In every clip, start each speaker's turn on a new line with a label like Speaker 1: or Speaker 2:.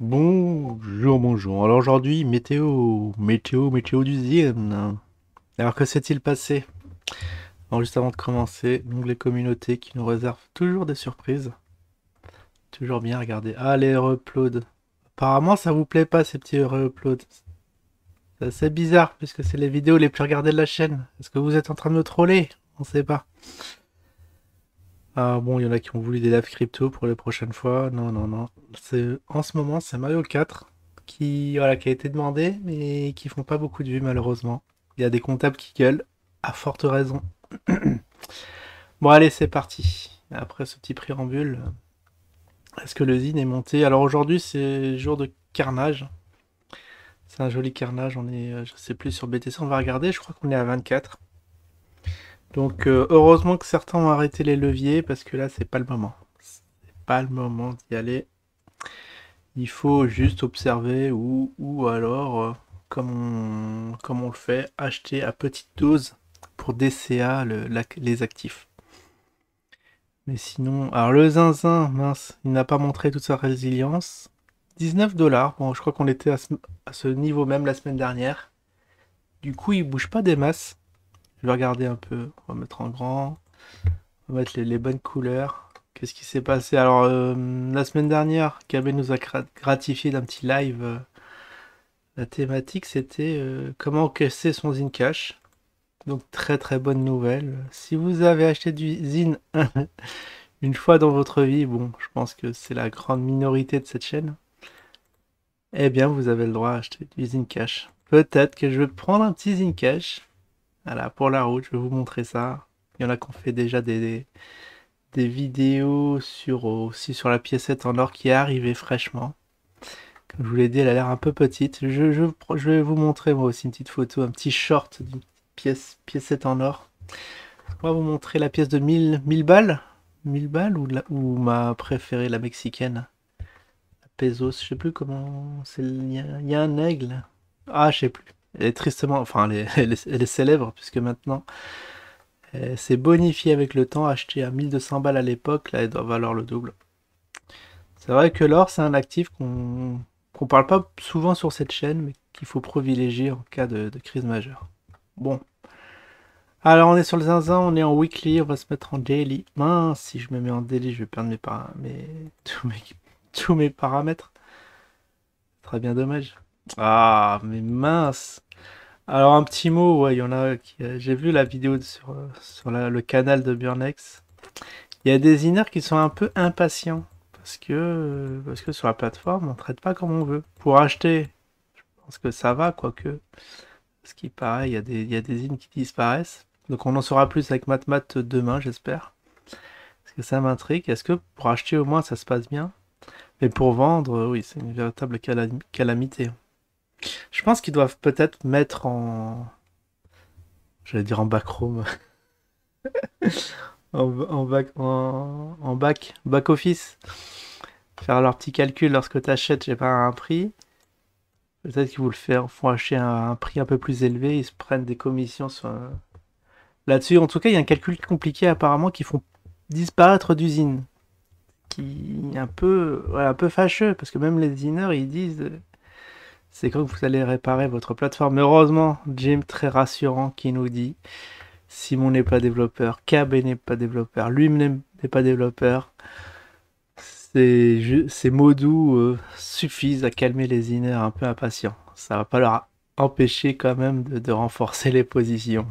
Speaker 1: Bonjour, bonjour. Alors aujourd'hui, météo d'usine. Alors que s'est-il passé? Alors juste avant de commencer, l'onglet communauté qui nous réserve toujours des surprises. Toujours bien, regardez. Ah, les re-uploads. Apparemment, ça vous plaît pas ces petits re-uploads. C'est assez bizarre puisque c'est les vidéos les plus regardées de la chaîne. Est-ce que vous êtes en train de me troller? On sait pas. Ah bon, il y en a qui ont voulu des live crypto pour les prochaines fois. Non, non, non. En ce moment, c'est Mario 4 qui a été demandé, mais qui font pas beaucoup de vues malheureusement. Il y a des comptables qui gueulent, à forte raison. Bon, allez, c'est parti. Après ce petit préambule, est-ce que le zine est monté? Alors aujourd'hui, c'est jour de carnage. C'est un joli carnage. On est, je sais plus, sur BTC, on va regarder. Je crois qu'on est à 24. Donc, heureusement que certains ont arrêté les leviers parce que là, c'est pas le moment. C'est pas le moment d'y aller. Il faut juste observer ou alors, comme on le fait, acheter à petite dose pour DCA les actifs. Mais sinon, alors le zinzin, mince, il n'a pas montré toute sa résilience. 19 $. Bon, je crois qu'on était à ce niveau même la semaine dernière. Du coup, il bouge pas des masses. Je vais regarder un peu. On va mettre en grand. On va mettre les bonnes couleurs. Qu'est-ce qui s'est passé? Alors, la semaine dernière, KB nous a gratifié d'un petit live. La thématique, c'était comment encaisser son Zcash. Donc, très très bonne nouvelle. Si vous avez acheté du Zine une fois dans votre vie, bon, je pense que c'est la grande minorité de cette chaîne, eh bien, vous avez le droit à acheter du Zcash. Peut-être que je vais prendre un petit Zcash. Voilà, pour la route, je vais vous montrer ça. Il y en a qui ont fait déjà des vidéos aussi sur la piécette en or qui est arrivée fraîchement. Comme je vous l'ai dit, elle a l'air un peu petite. Je vais vous montrer moi aussi une petite photo, un petit short d'une piécette en or. On va vous montrer la pièce de 1000 balles. 1000 balles ou ma préférée, la mexicaine. La Pesos, je sais plus comment. Il y a un aigle. Ah, je sais plus. Elle est tristement. Enfin, elle est célèbre, puisque maintenant, elle s'est bonifiée avec le temps. Achetée à 1200 balles à l'époque, là, elle doit valoir le double. C'est vrai que l'or, c'est un actif qu'on parle pas souvent sur cette chaîne, mais qu'il faut privilégier en cas de crise majeure. Bon. Alors, on est sur le zinzin, on est en weekly, on va se mettre en daily. Mince, si je me mets en daily, je vais perdre tous mes paramètres. Ce sera bien dommage. Ah, mais mince. Alors, un petit mot, ouais, il y en a qui. J'ai vu la vidéo sur le canal de Burnex. Il y a des inners qui sont un peu impatients. Parce que sur la plateforme, on traite pas comme on veut. Pour acheter, je pense que ça va, quoique. Ce qui paraît, il y a des îles qui disparaissent. Donc on en saura plus avec MatMat demain, j'espère. Parce que ça m'intrigue. Est-ce que pour acheter au moins ça se passe bien? Mais pour vendre, oui, c'est une véritable calamité. Je pense qu'ils doivent peut-être mettre en. J'allais dire en backroom. en back office. Faire leur petit calcul lorsque tu achètes, j'ai pas un prix. Peut-être qu'ils vous le font acheter à un prix un peu plus élevé, ils se prennent des commissions là-dessus. En tout cas, il y a un calcul compliqué apparemment qui font disparaître d'usines. Qui est un peu fâcheux, parce que même les usineurs, ils disent c'est quand que vous allez réparer votre plateforme. Heureusement, Jim, très rassurant, qui nous dit Simon n'est pas développeur, KB n'est pas développeur, lui-même n'est pas développeur. Ces mots doux suffisent à calmer les usiners un peu impatients. Ça va pas leur empêcher quand même de renforcer les positions.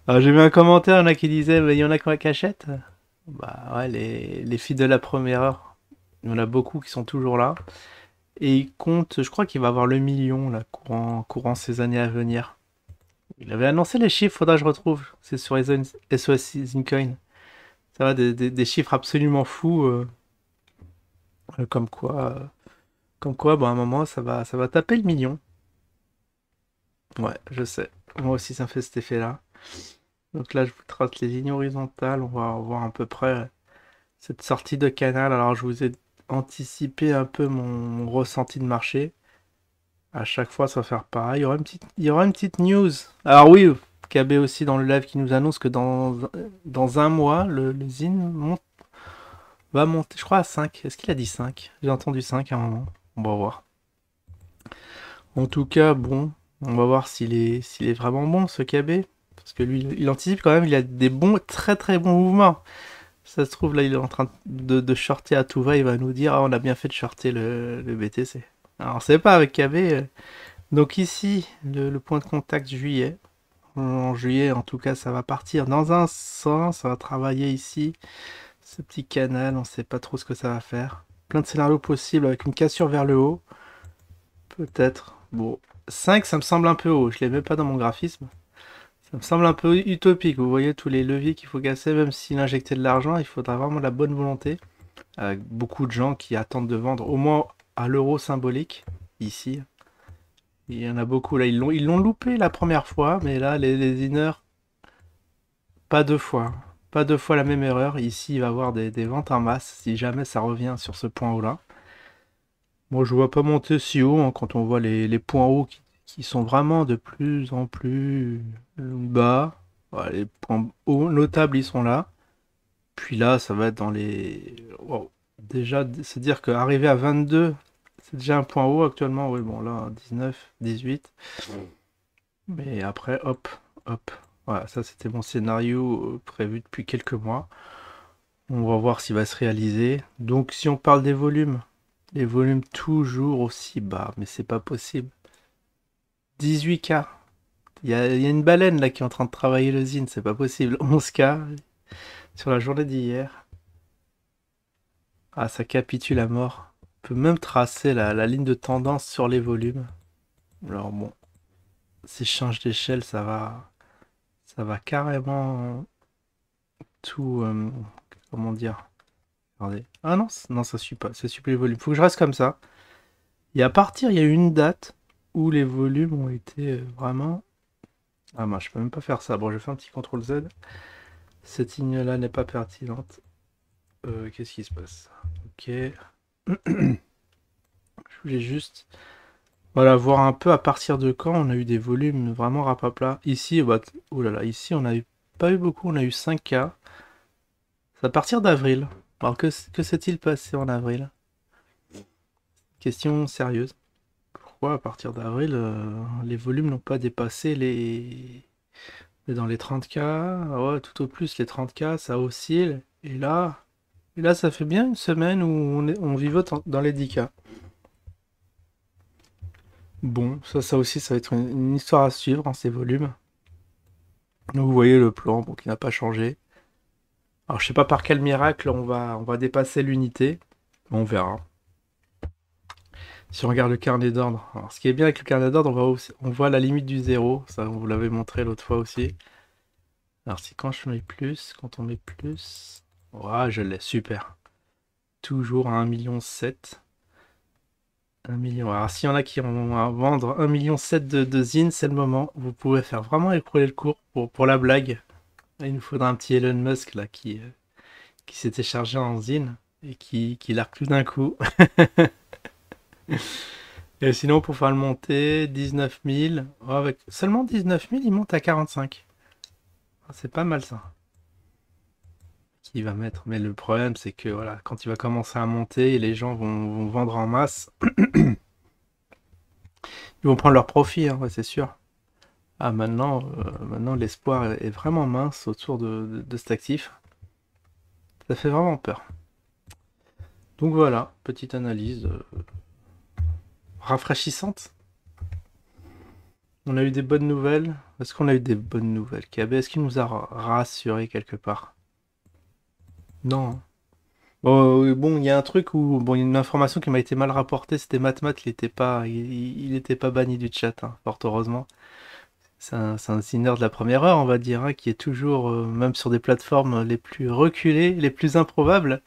Speaker 1: Alors j'ai vu un commentaire, il y en a qui disaient, il y en a qui achètent. Bah ouais, les filles de la première heure, il y en a beaucoup qui sont toujours là. Et il compte, je crois qu'il va avoir le million là, courant ces années à venir. Il avait annoncé les chiffres, faudra que je retrouve. C'est sur SOS Zincoin. Ça va, des chiffres absolument fous. Comme quoi, bon, à un moment, ça va taper le million. Ouais, je sais. Moi aussi, ça me fait cet effet-là. Donc là, je vous trace les lignes horizontales. On va voir à peu près cette sortie de canal. Alors, je vous ai anticipé un peu mon ressenti de marché. À chaque fois, ça va faire pareil. Il y aura une petite news. Alors oui, KB aussi dans le live qui nous annonce que dans un mois, le zine va monter, je crois, à 5. Est-ce qu'il a dit 5? J'ai entendu 5 à un moment. On va voir. En tout cas, bon, on va voir s'il est vraiment bon, ce KB. Parce que lui, il anticipe quand même, il a des bons, très très bons mouvements. Ça se trouve, là, il est en train de shorter à tout va, il va nous dire, ah, on a bien fait de shorter le BTC. Alors, on sait pas avec KB. Donc ici, le point de contact juillet. En juillet, en tout cas, ça va partir dans un sens, ça va travailler ici. Ce petit canal, on sait pas trop ce que ça va faire. Plein de scénarios possibles avec une cassure vers le haut. Peut-être. Bon, 5, ça me semble un peu haut. Je l'ai même pas dans mon graphisme. Ça me semble un peu utopique. Vous voyez tous les leviers qu'il faut casser, même s'il injectait de l'argent, il faudra vraiment de la bonne volonté. Avec beaucoup de gens qui attendent de vendre au moins à l'euro symbolique. Ici. Il y en a beaucoup là. Ils l'ont loupé la première fois, mais là, les inners, pas deux fois. Pas deux fois la même erreur. Ici, il va y avoir des ventes en masse si jamais ça revient sur ce point haut là. Moi, je vois pas monter si haut hein, quand on voit les points hauts qui sont vraiment de plus en plus bas. Voilà, les points hauts notables, ils sont là. Puis là, ça va être dans les... Wow. Déjà, c'est dire qu'arriver à 22, c'est déjà un point haut actuellement. Oui, bon, là, 19, 18. Mais après, hop, hop. Voilà, ça, c'était mon scénario prévu depuis quelques mois. On va voir s'il va se réaliser. Donc, si on parle des volumes, les volumes toujours aussi bas, mais c'est pas possible. 18K. Il y a une baleine là qui est en train de travailler le zine, c'est pas possible. 11K sur la journée d'hier. Ah, ça capitule à mort. On peut même tracer la ligne de tendance sur les volumes. Alors bon, si je change d'échelle, ça va carrément tout, comment dire? Regardez. Ah non, non, ça suit pas, ça suit plus les volumes. Faut que je reste comme ça. Et à partir, il y a eu une date où les volumes ont été vraiment... Ah moi, je peux même pas faire ça. Bon, je fais un petit CTRL Z. Cette ligne-là n'est pas pertinente. Qu'est-ce qui se passe? Ok. Je voulais juste... Voilà, voir un peu à partir de quand on a eu des volumes vraiment rapapla. Ici, bah, oh là là, ici, on n'a pas eu beaucoup, on a eu 5K. C'est à partir d'avril. Alors, que s'est-il passé en avril? Question sérieuse. Pourquoi à partir d'avril, les volumes n'ont pas dépassé les... Dans les 30K, ah ouais, tout au plus les 30K, ça oscille. Et là, ça fait bien une semaine où on vivote dans les 10K. Bon, ça aussi, ça va être une histoire à suivre, ces volumes. Donc, vous voyez le plan, bon, qui n'a pas changé. Alors, je sais pas par quel miracle on va dépasser l'unité. On verra. Si on regarde le carnet d'ordre. Alors, ce qui est bien avec le carnet d'ordre, on voit la limite du zéro. Ça, on vous l'avait montré l'autre fois aussi. Alors, si quand je mets plus, quand on met plus... Ouais, je l'ai, super. Toujours à 1,7 million. 1 million. Alors, s'il y en a qui vont à vendre 1,7 million de zine, c'est le moment. Vous pouvez faire vraiment écrouler le cours pour la blague. Il nous faudra un petit Elon Musk là qui s'était chargé en zine et qui largue tout d'un coup. Et sinon, pour faire le monter, 19 000. Oh, avec seulement 19 000, il monte à 45. Ah, c'est pas mal ça. Qui va mettre. Mais le problème, c'est que voilà, quand il va commencer à monter, les gens vont vendre en masse. Ils vont prendre leur profit, hein, ouais, c'est sûr. Ah, maintenant l'espoir est vraiment mince autour de cet actif. Ça fait vraiment peur. Donc voilà, petite analyse rafraîchissante. On a eu des bonnes nouvelles. Est-ce qu'on a eu des bonnes nouvelles? KB, est-ce qu'il nous a rassuré quelque part? Non. Bon, il y a un truc où, bon, il y a une information qui m'a été mal rapportée, c'était Matmat, il était pas banni du chat, hein, fort heureusement. C'est un sinner de la première heure, on va dire, hein, qui est toujours, même sur des plateformes les plus reculées, les plus improbables.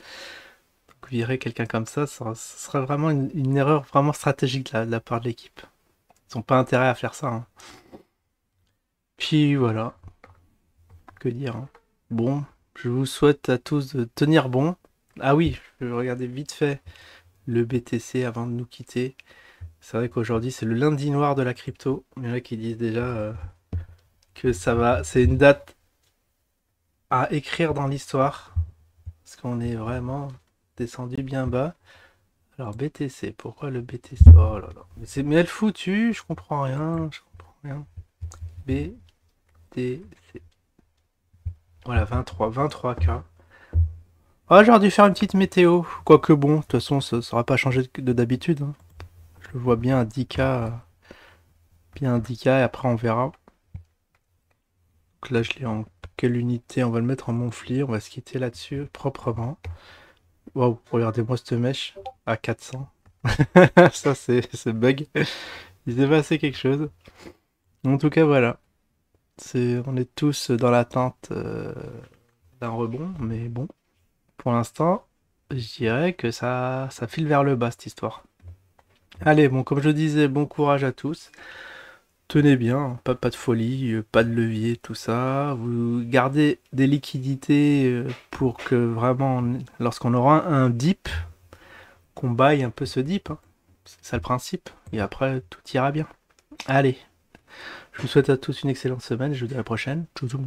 Speaker 1: Donc, virer quelqu'un comme ça serait vraiment une erreur vraiment stratégique de la part de l'équipe. Ils n'ont pas intérêt à faire ça, hein. Puis voilà, que dire, hein. Bon, je vous souhaite à tous de tenir bon. Ah oui, je vais regarder vite fait le BTC avant de nous quitter. C'est vrai qu'aujourd'hui c'est le lundi noir de la crypto. Il y en a qui disent déjà que ça va, c'est une date à écrire dans l'histoire. Parce qu'on est vraiment descendu bien bas. Alors BTC, pourquoi le BTC? Oh là là. Mais elle foutu, je comprends rien, je comprends rien. BTC. Voilà, 23K. Ah, j'aurais dû faire une petite météo. Quoique bon, de toute façon, ça n'aura pas changé de d'habitude, hein. Je le vois bien à 10K. Bien à 10K et après on verra. Donc là, je l'ai en quelle unité? On va le mettre en monfly. On va se quitter là-dessus proprement. Waouh, regardez-moi cette mèche à 400. Ça, c'est bug. Il s'est passé quelque chose. En tout cas, voilà. On est tous dans l'attente d'un rebond, mais bon, pour l'instant, je dirais que ça file vers le bas cette histoire. Allez, bon, comme je disais, bon courage à tous. Tenez bien, hein, pas de folie, pas de levier, tout ça. Vous gardez des liquidités pour que vraiment, lorsqu'on aura un dip, qu'on baille un peu ce dip, hein. C'est ça le principe. Et après, tout ira bien. Allez, je vous souhaite à tous une excellente semaine. Je vous dis à la prochaine. Tchou tchou.